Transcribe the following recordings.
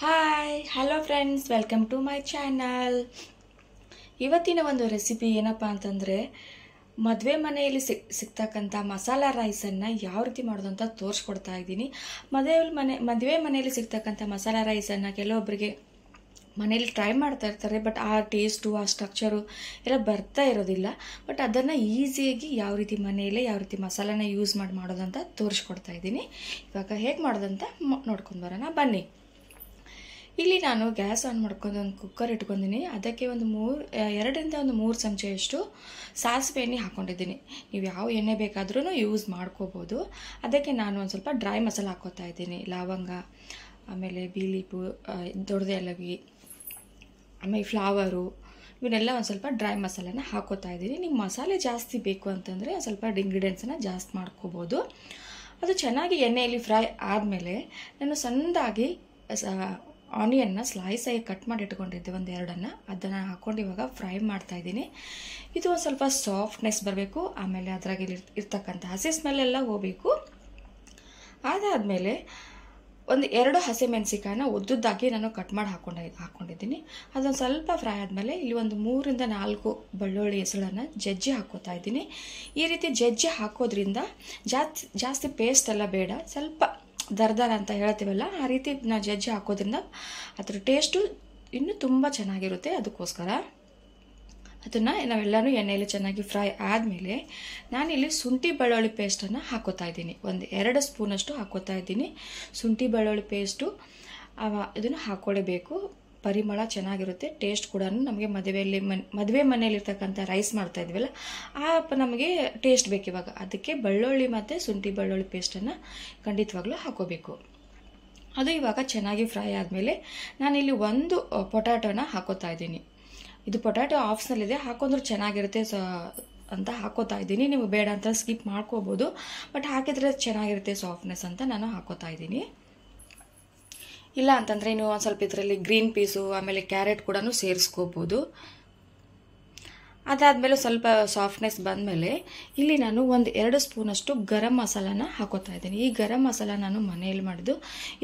Hi hello friends, welcome to my channel. ಇವತ್ತಿನ ಒಂದು recipe ಏನಪ್ಪ ಅಂತಂದರೆ, ಮದುವೆ ಮನೆಯಲ್ಲಿ ಸಿಗ್ತಕ್ಕಂಥ ಮಸಾಲ ರೈಸನ್ನು ಯಾವ ರೀತಿ ಮಾಡೋದು ಅಂತ ತೋರಿಸ್ಕೊಡ್ತಾ ಇದ್ದೀನಿ. ಮದುವೆ ಮನೆಯಲ್ಲಿ ಸಿಗ್ತಕ್ಕಂಥ ಮಸಾಲ ರೈಸನ್ನು ಕೆಲವೊಬ್ಬರಿಗೆ ಮನೇಲಿ ಟ್ರೈ ಮಾಡ್ತಾ ಇರ್ತಾರೆ, ಬಟ್ ಆ ಟೇಸ್ಟು ಆ ಸ್ಟ್ರಕ್ಚರು ಎಲ್ಲ ಬರ್ತಾ ಇರೋದಿಲ್ಲ. ಬಟ್ ಅದನ್ನು ಈಸಿಯಾಗಿ ಯಾವ ರೀತಿ ಮಸಾಲಾನ ಯೂಸ್ ಮಾಡೋದಂತ ತೋರಿಸ್ಕೊಡ್ತಾ ಇದ್ದೀನಿ. ಇವಾಗ ಹೇಗೆ ಮಾಡೋದಂತ ನೋಡ್ಕೊಂಡು ಬರೋಣ ಬನ್ನಿ. ಇಲ್ಲಿ ನಾನು ಗ್ಯಾಸ್ ಆನ್ ಮಾಡ್ಕೊಂಡು ಒಂದು ಕುಕ್ಕರ್ ಇಟ್ಕೊಂಡಿದ್ದೀನಿ. ಅದಕ್ಕೆ ಒಂದು 2-3 ಚಮಚೆಯಷ್ಟು ಸಾಸಿವೆ ಎಣ್ಣೆ ಹಾಕ್ಕೊಂಡಿದ್ದೀನಿ. ನೀವು ಯಾವ ಎಣ್ಣೆ ಬೇಕಾದ್ರೂ ಯೂಸ್ ಮಾಡ್ಕೋಬೋದು. ಅದಕ್ಕೆ ನಾನು ಒಂದು ಸ್ವಲ್ಪ ಡ್ರೈ ಮಸಾಲ ಹಾಕ್ಕೋತಾ ಇದ್ದೀನಿ. ಲವಂಗ, ಆಮೇಲೆ ಬೀಲಿಪು, ದೊಡ್ಡದ ಏಲಕ್ಕಿ, ಆಮೇಲೆ ಫ್ಲವರು, ಇವನ್ನೆಲ್ಲ ಒಂದು ಸ್ವಲ್ಪ ಡ್ರೈ ಮಸಾಲೆನ ಹಾಕ್ಕೋತಾ ಇದ್ದೀನಿ. ನಿಮ್ಗೆ ಮಸಾಲೆ ಜಾಸ್ತಿ ಬೇಕು ಅಂತಂದರೆ ಒಂದು ಸ್ವಲ್ಪ ಇಂಗ್ರೀಡಿಯೆಂಟ್ಸನ್ನು ಜಾಸ್ತಿ ಮಾಡ್ಕೋಬೋದು. ಅದು ಚೆನ್ನಾಗಿ ಎಣ್ಣೆಯಲ್ಲಿ ಫ್ರೈ ಆದಮೇಲೆ ನಾನು ಸಣ್ಣದಾಗಿ ಆನಿಯನ್ನ ಸ್ಲೈಸಾಗಿ ಕಟ್ ಮಾಡಿ ಇಟ್ಕೊಂಡಿದ್ದೆ, 1-2 ಅದನ್ನು ಹಾಕ್ಕೊಂಡು ಇವಾಗ ಫ್ರೈ ಮಾಡ್ತಾ ಇದ್ದೀನಿ. ಇದು ಒಂದು ಸ್ವಲ್ಪ ಸಾಫ್ಟ್ನೆಸ್ ಬರಬೇಕು, ಆಮೇಲೆ ಅದರಾಗಿ ಇರ್ತಕ್ಕಂಥ ಹಸಿ ಸ್ಮೆಲ್ಲೆಲ್ಲ ಹೋಗಬೇಕು. ಅದಾದಮೇಲೆ 1-2 ಹಸಿಮೆಣಸಿಕಾಯನ್ನ ಉದ್ದುದ್ದಾಗಿ ನಾನು ಕಟ್ ಮಾಡಿ ಹಾಕ್ಕೊಂಡಿದ್ದೀನಿ. ಅದೊಂದು ಸ್ವಲ್ಪ ಫ್ರೈ ಆದಮೇಲೆ ಇಲ್ಲಿ ಒಂದು 3-4 ಬೆಳ್ಳುಳ್ಳಿ ಹೆಸಳನ್ನು ಜಜ್ಜಿ ಹಾಕ್ಕೋತಾ ಇದ್ದೀನಿ. ಈ ರೀತಿ ಜಜ್ಜಿ ಹಾಕೋದ್ರಿಂದ ಜಾಸ್ತಿ ಪೇಸ್ಟ್ ಎಲ್ಲ ಬೇಡ, ಸ್ವಲ್ಪ ದರ್ದರ ಅಂತ ಹೇಳ್ತೀವಲ್ಲ ಆ ರೀತಿ ನಾವು ಜಜ್ಜಿ ಹಾಕೋದ್ರಿಂದ ಅದರ ಟೇಸ್ಟು ಇನ್ನೂ ತುಂಬ ಚೆನ್ನಾಗಿರುತ್ತೆ. ಅದಕ್ಕೋಸ್ಕರ ಅದನ್ನು ನಾವೆಲ್ಲನೂ ಎಣ್ಣೆಯಲ್ಲಿ ಚೆನ್ನಾಗಿ ಫ್ರೈ ಆದಮೇಲೆ ನಾನಿಲ್ಲಿ ಶುಂಠಿ ಬೆಳ್ಳುಳ್ಳಿ ಪೇಸ್ಟನ್ನು ಹಾಕೋತಾ ಇದ್ದೀನಿ. 1-2 ಸ್ಪೂನಷ್ಟು ಹಾಕೋತಾ ಇದ್ದೀನಿ ಶುಂಠಿ ಬೆಳ್ಳುಳ್ಳಿ ಪೇಸ್ಟು. ಇದನ್ನು ಹಾಕ್ಕೊಳ್ಳೇಬೇಕು, ಪರಿಮಳ ಚೆನ್ನಾಗಿರುತ್ತೆ. ಟೇಸ್ಟ್ ಕೂಡ ನಮಗೆ ಮದುವೆ ಮನೆಯಲ್ಲಿರ್ತಕ್ಕಂಥ ರೈಸ್ ಮಾಡ್ತಾ ಇದ್ವಲ್ಲ ನಮಗೆ ಟೇಸ್ಟ್ ಬೇಕು ಇವಾಗ. ಅದಕ್ಕೆ ಬೆಳ್ಳುಳ್ಳಿ ಮತ್ತು ಶುಂಠಿ ಬೆಳ್ಳುಳ್ಳಿ ಪೇಸ್ಟನ್ನು ಖಂಡಿತವಾಗ್ಲೂ ಹಾಕೋಬೇಕು. ಅದು ಇವಾಗ ಚೆನ್ನಾಗಿ ಫ್ರೈ ಆದಮೇಲೆ ನಾನಿಲ್ಲಿ 1 ಪೊಟ್ಯಾಟೋನ ಹಾಕೋತಾ ಇದ್ದೀನಿ. ಇದು ಪೊಟ್ಯಾಟೊ ಆಪ್ಷನಲ್ಲಿದೆ, ಹಾಕೊಂಡ್ರೂ ಚೆನ್ನಾಗಿರುತ್ತೆ ಅಂತ ಹಾಕೋತಾ ಇದ್ದೀನಿ. ನೀವು ಬೇಡ ಅಂತ ಸ್ಕಿಪ್ ಮಾಡ್ಕೋಬೋದು, ಬಟ್ ಹಾಕಿದರೆ ಚೆನ್ನಾಗಿರುತ್ತೆ ಸಾಫ್ಟ್ನೆಸ್ ಅಂತ ನಾನು ಹಾಕೋತಾ ಇದ್ದೀನಿ. ಇಲ್ಲ ಅಂತಂದರೆ ನೀವು ಒಂದು ಸ್ವಲ್ಪ ಇದರಲ್ಲಿ ಗ್ರೀನ್ ಪೀಸು ಆಮೇಲೆ ಕ್ಯಾರೆಟ್ ಕೂಡ ಸೇರಿಸ್ಕೋಬೋದು. ಅದಾದಮೇಲೆ ಸ್ವಲ್ಪ ಸಾಫ್ಟ್ನೆಸ್ ಬಂದಮೇಲೆ ಇಲ್ಲಿ ನಾನು 1-2 ಸ್ಪೂನಷ್ಟು ಗರಂ ಮಸಾಲಾನ ಹಾಕೋತಾ ಇದ್ದೀನಿ. ಈ ಗರಂ ಮಸಾಲ ನಾನು ಮನೆಯಲ್ಲಿ ಮಾಡಿದ್ದು,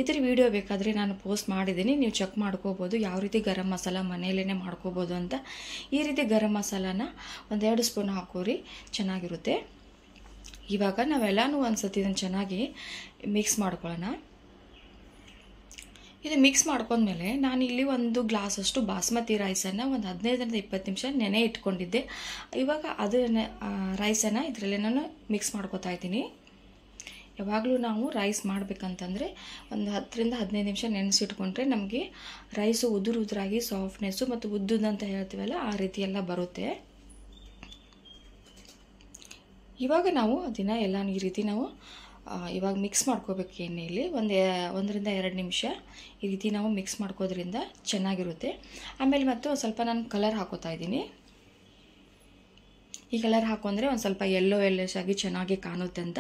ಇದ್ರ ವಿಡಿಯೋ ಬೇಕಾದರೆ ನಾನು ಪೋಸ್ಟ್ ಮಾಡಿದ್ದೀನಿ, ನೀವು ಚೆಕ್ ಮಾಡ್ಕೋಬೋದು ಯಾವ ರೀತಿ ಗರಂ ಮಸಾಲ ಮನೆಯಲ್ಲೇ ಮಾಡ್ಕೋಬೋದು ಅಂತ. ಈ ರೀತಿ ಗರಂ ಮಸಾಲಾನ 1-2 ಸ್ಪೂನ್ ಹಾಕೋರಿ, ಚೆನ್ನಾಗಿರುತ್ತೆ. ಇವಾಗ ನಾವೆಲ್ಲನೂ ಒಂದು ಸತಿ ಇದನ್ನು ಚೆನ್ನಾಗಿ ಮಿಕ್ಸ್ ಮಾಡ್ಕೊಳ್ಳೋಣ. ಇದು ಮಿಕ್ಸ್ ಮಾಡ್ಕೊಂಡ್ಮೇಲೆ ನಾನಿಲ್ಲಿ 1 ಗ್ಲಾಸಷ್ಟು ಬಾಸ್ಮತಿ ರೈಸನ್ನು 15-20 ನಿಮಿಷ ನೆನೆ ಇಟ್ಕೊಂಡಿದ್ದೆ. ಇವಾಗ ಅದನ್ನು ರೈಸನ್ನು ಇದರಲ್ಲಿ ನಾನು ಮಿಕ್ಸ್ ಮಾಡ್ಕೋತಾ ಇದ್ದೀನಿ. ಯಾವಾಗಲೂ ನಾವು ರೈಸ್ ಮಾಡಬೇಕಂತಂದರೆ 10-15 ನಿಮಿಷ ನೆನೆಸಿಟ್ಕೊಂಡ್ರೆ ನಮಗೆ ರೈಸು ಉದುರಾಗಿ ಸಾಫ್ಟ್ನೆಸ್ಸು ಮತ್ತು ಉದ್ದುದಂತ ಹೇಳ್ತೀವಲ್ಲ ಆ ರೀತಿ ಎಲ್ಲ ಬರುತ್ತೆ. ಇವಾಗ ನಾವು ಅದನ್ನು ಎಲ್ಲ ಈ ರೀತಿ ನಾವು ಇವಾಗ ಮಿಕ್ಸ್ ಮಾಡ್ಕೋಬೇಕು ಎಣ್ಣೆಯಲ್ಲಿ 1-2 ನಿಮಿಷ ಈ ರೀತಿ ನಾವು ಮಿಕ್ಸ್ ಮಾಡ್ಕೋದ್ರಿಂದ ಚೆನ್ನಾಗಿರುತ್ತೆ. ಆಮೇಲೆ ಮತ್ತು ಒಂದು ಸ್ವಲ್ಪ ನಾನು ಕಲರ್ ಹಾಕೋತಾ ಇದ್ದೀನಿ. ಈ ಕಲರ್ ಹಾಕೊಂಡ್ರೆ ಒಂದು ಸ್ವಲ್ಪ ಯೆಲ್ಲೋಶ್ ಆಗಿ ಚೆನ್ನಾಗಿ ಕಾಣುತ್ತೆ ಅಂತ.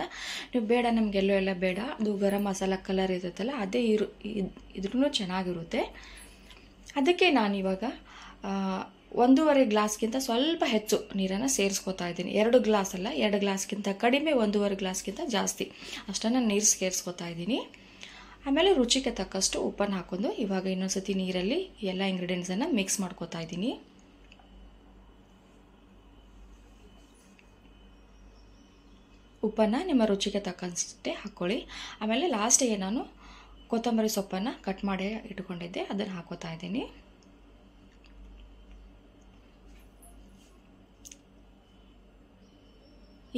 ನೀವು ಬೇಡ ನಮ್ಗೆ ಎಲ್ಲ ಬೇಡ, ಅದು ಗರಂ ಮಸಾಲ ಕಲರ್ ಇರುತ್ತಲ್ಲ ಅದೇ ಇದ್ರೂ ಚೆನ್ನಾಗಿರುತ್ತೆ. ಅದಕ್ಕೆ ನಾನಿವಾಗ 1.5 ಗ್ಲಾಸ್ಗಿಂತ ಸ್ವಲ್ಪ ಹೆಚ್ಚು ನೀರನ್ನು ಸೇರಿಸ್ಕೋತಾ ಇದ್ದೀನಿ. 2 ಗ್ಲಾಸ್ ಅಲ್ಲ, 2 ಗ್ಲಾಸ್ಗಿಂತ ಕಡಿಮೆ, 1.5 ಗ್ಲಾಸ್ಗಿಂತ ಜಾಸ್ತಿ ಅಷ್ಟನ್ನು ನೀರು ಸೇರಿಸ್ಕೋತಾ ಇದ್ದೀನಿ. ಆಮೇಲೆ ರುಚಿಗೆ ತಕ್ಕಷ್ಟು ಉಪ್ಪನ್ನು ಹಾಕೊಂಡು ಇವಾಗ ಇನ್ನೊಂದ್ಸತಿ ನೀರಲ್ಲಿ ಎಲ್ಲ ಇಂಗ್ರೀಡಿಯೆಂಟ್ಸನ್ನು ಮಿಕ್ಸ್ ಮಾಡ್ಕೋತಾ ಇದ್ದೀನಿ. ಉಪ್ಪನ್ನು ನಿಮ್ಮ ರುಚಿಗೆ ತಕ್ಕಷ್ಟೇ ಹಾಕ್ಕೊಳ್ಳಿ. ಆಮೇಲೆ ಲಾಸ್ಟಿಗೆ ನಾನು ಕೊತ್ತಂಬರಿ ಸೊಪ್ಪನ್ನು ಕಟ್ ಮಾಡಿ ಇಟ್ಕೊಂಡಿದ್ದೆ, ಅದನ್ನು ಹಾಕೋತಾ ಇದ್ದೀನಿ.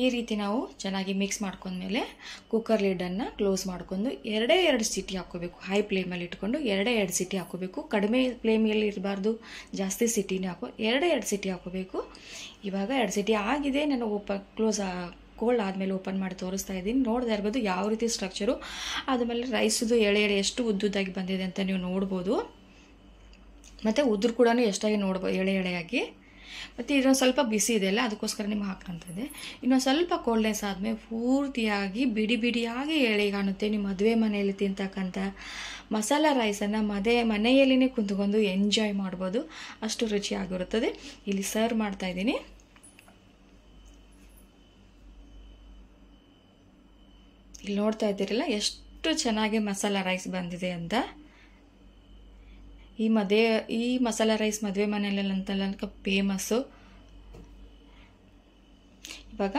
ಈ ರೀತಿ ನಾವು ಚೆನ್ನಾಗಿ ಮಿಕ್ಸ್ ಮಾಡ್ಕೊಂಡ್ಮೇಲೆ ಕುಕ್ಕರ್ ಲಿಡನ್ನು ಕ್ಲೋಸ್ ಮಾಡ್ಕೊಂಡು 2 ಸೀಟಿ ಹಾಕ್ಕೋಬೇಕು. ಹೈ ಫ್ಲೇಮಲ್ಲಿ ಇಟ್ಕೊಂಡು 2 ಸೀಟಿ ಹಾಕ್ಕೋಬೇಕು. ಕಡಿಮೆ ಫ್ಲೇಮಲ್ಲಿ ಇರಬಾರ್ದು, ಜಾಸ್ತಿ ಸೀಟಿನೇ 2 ಸೀಟಿ ಹಾಕ್ಕೋಬೇಕು. ಇವಾಗ 2 ಸೀಟಿ ಆಗಿದೆ. ನಾನು ಕೋಲ್ಡ್ ಆದಮೇಲೆ ಓಪನ್ ಮಾಡಿ ತೋರಿಸ್ತಾ ಇದ್ದೀನಿ. ನೋಡ್ತಾ ಇರ್ಬೋದು ಯಾವ ರೀತಿ ಸ್ಟ್ರಕ್ಚರು, ಆದಮೇಲೆ ರೈಸದು ಎಳೆ ಎಷ್ಟು ಉದ್ದುದಾಗಿ ಬಂದಿದೆ ಅಂತ ನೀವು ನೋಡ್ಬೋದು. ಮತ್ತು ಉದುರು ಕೂಡ ಎಷ್ಟಾಗಿ ನೋಡ್ಬೋದು ಎಳೆಯಾಗಿ. ಮತ್ತು ಇದೊಂದು ಸ್ವಲ್ಪ ಬಿಸಿ ಇದೆ ಅಲ್ಲ, ಅದಕ್ಕೋಸ್ಕರ ನಿಮ್ಗೆ ಹಾಕ್ಕೊಂತಿದೆ. ಇನ್ನೊಂದು ಸ್ವಲ್ಪ ಕೋಲ್ಡ್ನೆಸ್ ಆದಮೇಲೆ ಪೂರ್ತಿಯಾಗಿ ಬಿಡಿಯಾಗಿ ಎಳೆ ಕಾಣುತ್ತೆ. ನೀವು ಮದುವೆ ಮನೆಯಲ್ಲಿ ತಿಂತಕ್ಕಂಥ ಮಸಾಲ ರೈಸನ್ನು ಮನೆಯಲ್ಲಿನೇ ಕುಂತ್ಕೊಂಡು ಎಂಜಾಯ್ ಮಾಡ್ಬೋದು, ಅಷ್ಟು ರುಚಿಯಾಗಿರುತ್ತದೆ. ಇಲ್ಲಿ ಸರ್ವ್ ಮಾಡ್ತಾ ಇದ್ದೀನಿ. ಇಲ್ಲಿ ನೋಡ್ತಾ ಇದ್ದೀರಲ್ಲ ಎಷ್ಟು ಚೆನ್ನಾಗಿ ಮಸಾಲ ರೈಸ್ ಬಂದಿದೆ ಅಂತ. ಈ ಮಸಾಲ ರೈಸ್ ಮದುವೆ ಮನೆಯಲ್ಲಂತಲ್ಲ ಫೇಮಸ್ಸು. ಇವಾಗ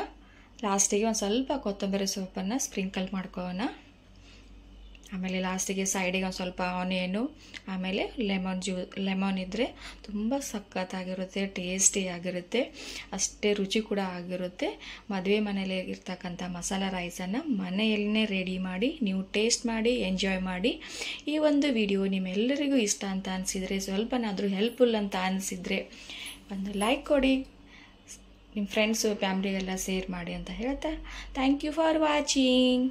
ಲಾಸ್ಟಿಗೆ ಒಂದು ಸ್ವಲ್ಪ ಕೊತ್ತಂಬರಿ ಸೊಪ್ಪನ್ನು ಸ್ಪ್ರಿಂಕಲ್ ಮಾಡ್ಕೊಳ್ಳೋಣ. ಆಮೇಲೆ ಲಾಸ್ಟಿಗೆ ಸೈಡಿಗೆ ಒಂದು ಸ್ವಲ್ಪ ಆನಿಯನು, ಆಮೇಲೆ ಲೆಮನ್ ಇದ್ದರೆ ತುಂಬ ಸಖತ್ತಾಗಿರುತ್ತೆ, ಟೇಸ್ಟಿಯಾಗಿರುತ್ತೆ, ಅಷ್ಟೇ ರುಚಿ ಕೂಡ ಆಗಿರುತ್ತೆ. ಮದುವೆ ಮನೇಲಿ ಇರ್ತಕ್ಕಂಥ ಮಸಾಲ ರೈಸನ್ನು ಮನೆಯಲ್ಲೇ ರೆಡಿ ಮಾಡಿ ನೀವು ಟೇಸ್ಟ್ ಮಾಡಿ ಎಂಜಾಯ್ ಮಾಡಿ. ಈ ಒಂದು ವಿಡಿಯೋ ನಿಮ್ಮೆಲ್ಲರಿಗೂ ಇಷ್ಟ ಅಂತ ಅನಿಸಿದರೆ, ಸ್ವಲ್ಪನಾದರೂ ಹೆಲ್ಪ್ಫುಲ್ ಅಂತ ಅನಿಸಿದರೆ ಒಂದು ಲೈಕ್ ಕೊಡಿ, ನಿಮ್ಮ ಫ್ರೆಂಡ್ಸು ಫ್ಯಾಮ್ಲಿಗೆಲ್ಲ ಶೇರ್ ಮಾಡಿ ಅಂತ ಹೇಳ್ತಾ ಥ್ಯಾಂಕ್ ಯು ಫಾರ್ ವಾಚಿಂಗ್.